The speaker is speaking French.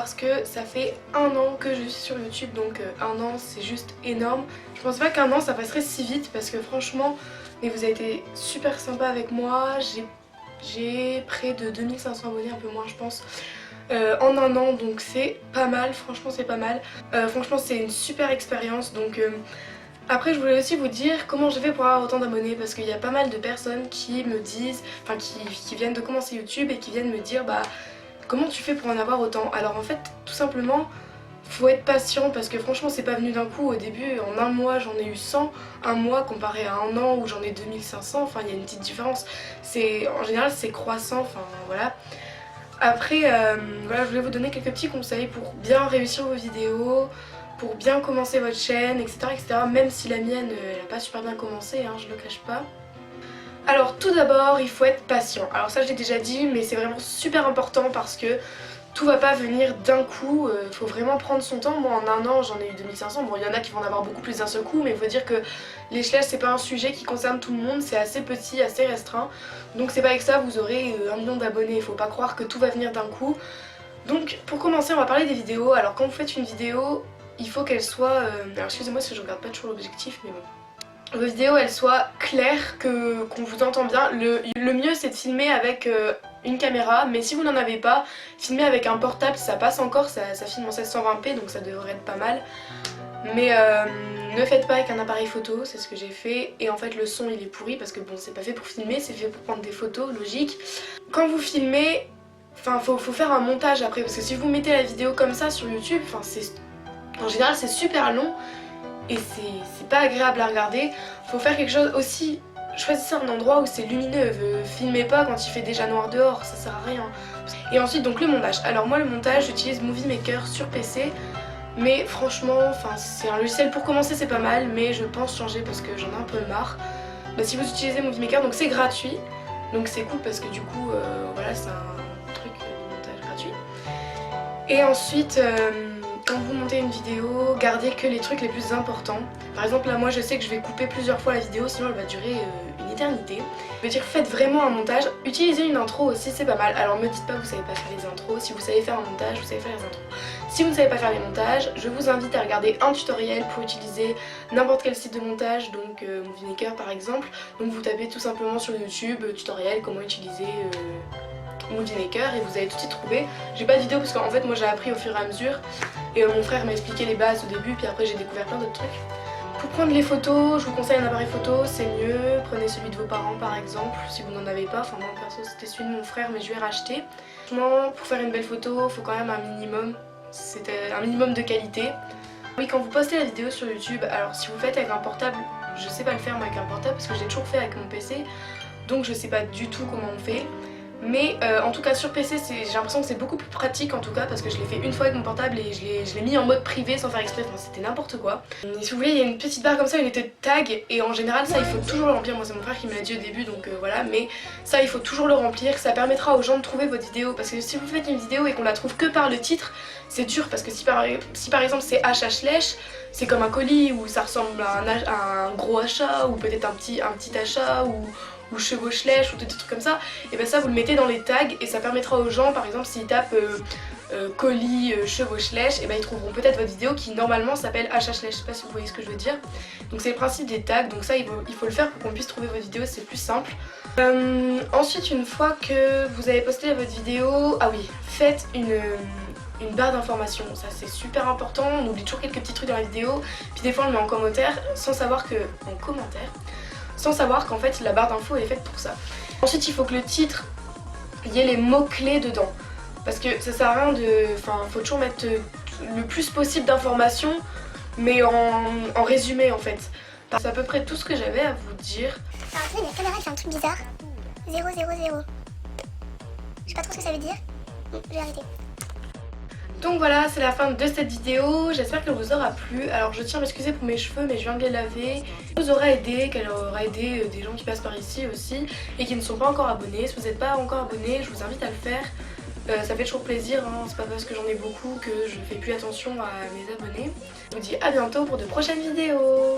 parce que ça fait 1 an que je suis sur YouTube, donc 1 an c'est juste énorme. Je pense pas qu'un an ça passerait si vite parce que franchement, mais vous avez été super sympa avec moi. J'ai près de 2500 abonnés, un peu moins je pense, en 1 an, donc c'est pas mal, franchement c'est pas mal. Franchement c'est une super expérience, donc après je voulais aussi vous dire comment j'ai fait pour avoir autant d'abonnés, parce qu'il y a pas mal de personnes qui me disent, enfin qui viennent de commencer YouTube et qui viennent me dire bah comment tu fais pour en avoir autant. Alors en fait tout simplement faut être patient parce que franchement c'est pas venu d'un coup. Au début en 1 mois j'en ai eu 100, un mois comparé à 1 an où j'en ai 2500, enfin il y a une petite différence. En général c'est croissant, enfin voilà. Après voilà, je voulais vous donner quelques petits conseils pour bien réussir vos vidéos, pour bien commencer votre chaîne, etc. etc. Même si la mienne elle a pas super bien commencé, hein, je le cache pas. Alors tout d'abord il faut être patient. Alors ça je l'ai déjà dit mais c'est vraiment super important parce que tout va pas venir d'un coup, faut vraiment prendre son temps. Moi en 1 an j'en ai eu 2500, bon il y en a qui vont en avoir beaucoup plus d'un seul coup, mais il faut dire que les slash c'est pas un sujet qui concerne tout le monde, c'est assez petit, assez restreint. Donc c'est pas avec ça vous aurez 1 million d'abonnés, il faut pas croire que tout va venir d'un coup. Donc pour commencer on va parler des vidéos. Alors quand vous faites une vidéo, il faut qu'elle soit... alors excusez-moi si je regarde pas toujours l'objectif mais bon. Vos vidéos elles soient claires, qu'on vous entend bien. Le mieux c'est de filmer avec une caméra, mais si vous n'en avez pas, filmer avec un portable ça passe encore, ça filme en 720p donc ça devrait être pas mal. Mais ne faites pas avec un appareil photo, c'est ce que j'ai fait, et en fait le son il est pourri parce que bon c'est pas fait pour filmer, c'est fait pour prendre des photos, logique. Quand vous filmez, enfin faut faire un montage après, parce que si vous mettez la vidéo comme ça sur YouTube, enfin en général c'est super long et c'est pas agréable à regarder. Faut faire quelque chose aussi, choisissez un endroit où c'est lumineux, filmez pas quand il fait déjà noir dehors, ça sert à rien. Et ensuite donc le montage. Alors moi le montage j'utilise Movie Maker sur PC, mais franchement enfin c'est un logiciel pour commencer, c'est pas mal, mais je pense changer parce que j'en ai un peu marre. Bah, si vous utilisez Movie Maker, donc c'est gratuit, donc c'est cool parce que du coup voilà c'est un truc de montage gratuit. Et ensuite quand vous montez une vidéo, gardez que les trucs les plus importants. Par exemple là moi je sais que je vais couper plusieurs fois la vidéo sinon elle va durer une éternité. Je veux dire faites vraiment un montage, utilisez une intro aussi c'est pas mal. Alors me dites pas que vous savez pas faire les intros, si vous savez faire un montage vous savez faire les intros. Si vous ne savez pas faire les montages, je vous invite à regarder un tutoriel pour utiliser n'importe quel site de montage, donc Movie Maker par exemple. Donc vous tapez tout simplement sur YouTube tutoriel comment utiliser Movie Maker et vous allez tout de suite trouver. J'ai pas de vidéo parce qu'en fait moi j'ai appris au fur et à mesure et mon frère m'a expliqué les bases au début puis après j'ai découvert plein d'autres trucs. Pour prendre les photos, je vous conseille un appareil photo, c'est mieux. Prenez celui de vos parents par exemple si vous n'en avez pas. Enfin moi perso c'était celui de mon frère mais je vais racheter. Franchement pour faire une belle photo il faut quand même un minimum, c'était un minimum de qualité. Oui, quand vous postez la vidéo sur YouTube, alors si vous faites avec un portable, je sais pas le faire moi avec un portable parce que j'ai toujours fait avec mon PC, donc je sais pas du tout comment on fait. Mais en tout cas sur PC j'ai l'impression que c'est beaucoup plus pratique en tout cas parce que je l'ai fait une fois avec mon portable et je l'ai mis en mode privé sans faire exprès, enfin c'était n'importe quoi. Et si vous voulez il y a une petite barre comme ça, une était tag et en général ça il faut toujours le remplir, moi c'est mon frère qui me l'a dit au début donc voilà, mais ça il faut toujours le remplir, ça permettra aux gens de trouver votre vidéo parce que si vous faites une vidéo et qu'on la trouve que par le titre, c'est dur parce que si par exemple c'est HH c'est comme un colis ou ça ressemble à un gros achat ou peut-être un petit achat ou chevauche lèche ou des trucs comme ça, et ben ça vous le mettez dans les tags et ça permettra aux gens par exemple s'ils tapent colis chevauche lèche, et ben ils trouveront peut-être votre vidéo qui normalement s'appelle HH lèche, je sais pas si vous voyez ce que je veux dire. Donc c'est le principe des tags, donc ça il faut le faire pour qu'on puisse trouver votre vidéo, c'est plus simple. Ensuite une fois que vous avez posté votre vidéo, ah oui, faites une barre d'information, ça c'est super important, on oublie toujours quelques petits trucs dans la vidéo, puis des fois on le met en commentaire sans savoir qu'en fait la barre d'infos est faite pour ça. Ensuite il faut que le titre, il y ait les mots-clés dedans. Parce que ça sert à rien de... Enfin faut toujours mettre le plus possible d'informations mais en résumé en fait. C'est à peu près tout ce que j'avais à vous dire. Alors attendez, la caméra elle fait un truc bizarre. 0, 0, 0. Je sais pas trop ce que ça veut dire. Je vais arrêter. Donc voilà, c'est la fin de cette vidéo, j'espère qu'elle vous aura plu. Alors je tiens à m'excuser pour mes cheveux mais je viens de les laver. Elle vous aura aidé, qu'elle aura aidé des gens qui passent par ici aussi et qui ne sont pas encore abonnés. Si vous n'êtes pas encore abonné, je vous invite à le faire. Ça fait toujours plaisir, hein. C'est pas parce que j'en ai beaucoup que je fais plus attention à mes abonnés. Je vous dis à bientôt pour de prochaines vidéos.